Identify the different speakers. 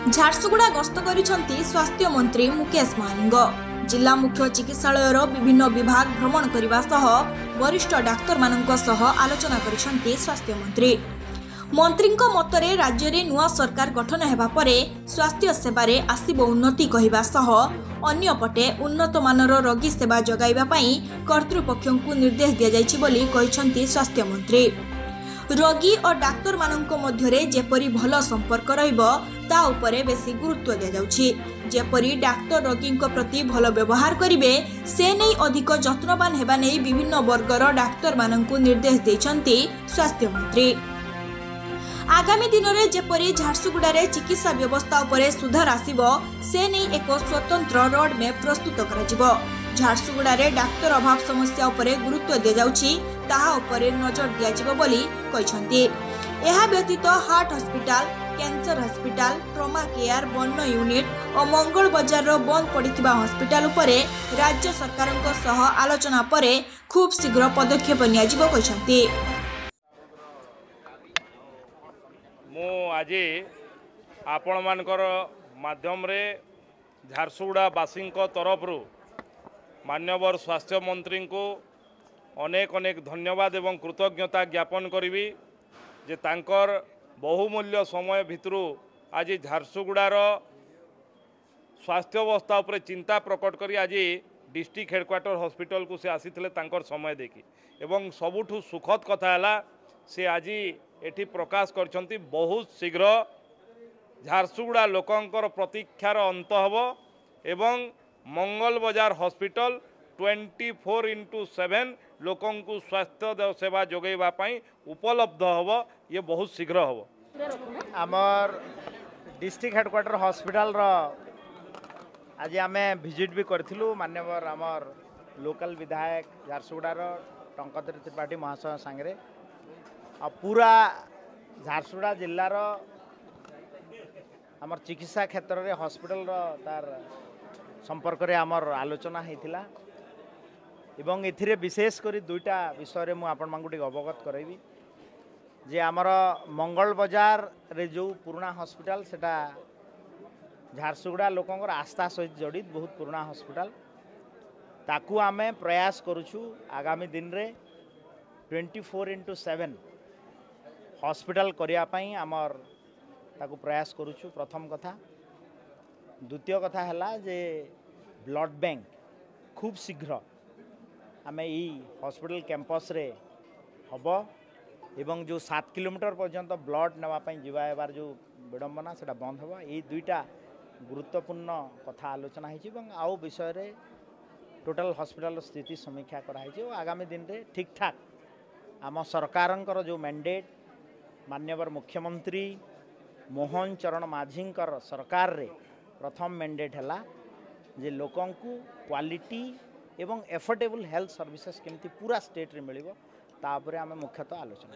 Speaker 1: झारसुगुड़ा गस्त करिसेंती स्वास्थ्य मंत्री मुकेश महालिंग। जिला मुख्य चिकित्सालयर विभिन्न विभाग भ्रमण करने सह वरिष्ठ डाक्तर मानक सह आलोचना करिसेंती स्वास्थ्य मंत्री। मंत्रींक मतरे राज्य में नुआ सरकार गठन हेबा परे स्वास्थ्य सेवारे आसिबो उन्नति कहिबा सह अन्यपटे उन्नत मानर रोगी सेवा जगाइबा पई कर्तृपक्षଙ୍କୁ निर्देश दिया जायछि बोली कहिसेंती स्वास्थ्य मंत्री। रोगी और डाक्तर मानक मध्यरे जेपरी भल संपर्क रहिबो ता उपरे बेसी गुरुत्व दिया जाउछि। जेपरी डाक्तर रोगी प्रति भल व्यवहार करिवे से नै अधिक जत्नवान हेबा नै विभिन्न वर्गर डाक्तर मानक निर्देश दैछन्ती स्वास्थ्य मंत्री। आगामी दिन में जेपरी झारसुगुड़ा चिकित्सा व्यवस्था उपरे सुधार आसिबो से नै एक स्वतंत्र रोड मैप प्रस्तुत कराजिबो। झारसुगुड़ा डाक्तर अभाव समस्या उपरे गुरुत्व दिया जाउछि ताहा उपरे नजर दियाजिबो बोली कहिसंती। एहा व्यतीत heart hospital, cancer hospital, trauma care, बन्न यूनिट और मंगल बजार बंद पड़िथिबा हॉस्पिटल उपरे राज्य सरकारक सह आलोचना परे खूब शीघ्र पदक्षेप नियाजिबो कहिसंती।
Speaker 2: मु आज आपण मानकर माध्यम रे झारसुगुड़ा बासी तरफ मान्यवर स्वास्थ्य मंत्री को अनेक अनेक धन्यवाद एवं कृतज्ञता ज्ञापन करी जे तांकर बहुमूल्य समय भितरु आज झारसुगुड़ार स्वास्थ्य अवस्था उपरे चिंता प्रकट करी आज डिस्ट्रिक्ट हेडक्वार्टर हॉस्पिटल को से आसीथिले तांकर समय देखी एवं सबुठु सुखद कथा है से आज एठी प्रकाश करछंती बहुत शीघ्र झारसुगुड़ा लोकंकर प्रतीक्षार अंत हबो एवं मंगल बजार हॉस्पिटल 24/7 लोकों को स्वास्थ्य सेवा जोगैबा पई उपलब्ध हबो। ये बहुत शीघ्र हबो।
Speaker 3: आमर डिस्ट्रिक्ट हेडक्वार्टर हॉस्पिटल रो आज आमे विजिट भी करथिलु। मान्यवर आमर लोकल विधायक झारसुगुड़ा रो टंकधर त्रिपाठी महाशय संगे आ पूरा झारसुगुड़ा जिल्लार आमर चिकित्सा क्षेत्र रे हॉस्पिटल रो तार संपर्क रे आमर आलोचना हेतिला एवं एथिरे विशेष करी दुईटा विषय रे मु आपण मांगु टिक अवगत करैबी जे आमर मंगल बाजार रे जो पुराना हॉस्पिटल सेटा झारसुगुड़ा लोकंकर आस्था सहित जड़ित बहुत पुराना हॉस्पिटल ताकू आमे प्रयास करूछु आगामी दिन रे 24/7 हॉस्पिटल करिया पई आमर ताकू प्रयास करूछु। प्रथम कथा। द्वितीय कथा है जे ब्लड बैंक खूब शीघ्र आमे ई हॉस्पिटल कैंपस रे हबो एवं जो 7 किलोमीटर पर्यंत ब्लड नवाई जीवार जो विडंबना से बंद हबो। ये दुईटा गुरुत्वपूर्ण कथा आलोचना होती आउ विषय रे टोटल हॉस्पिटल स्थिति समीक्षा कराई। आगामी दिन रे ठीक ठाक आम सरकार जो मैंडेट मान्यवर मुख्यमंत्री मोहन चरण माझींकर सरकार रे प्रथम मैंडेट है जे लोकों को क्वालिटी एवं एफोर्डेबल हेल्थ सर्विसेज केमती पूरा स्टेट रे मिलिबो तापरे आमे मुख्यतः आलोचना।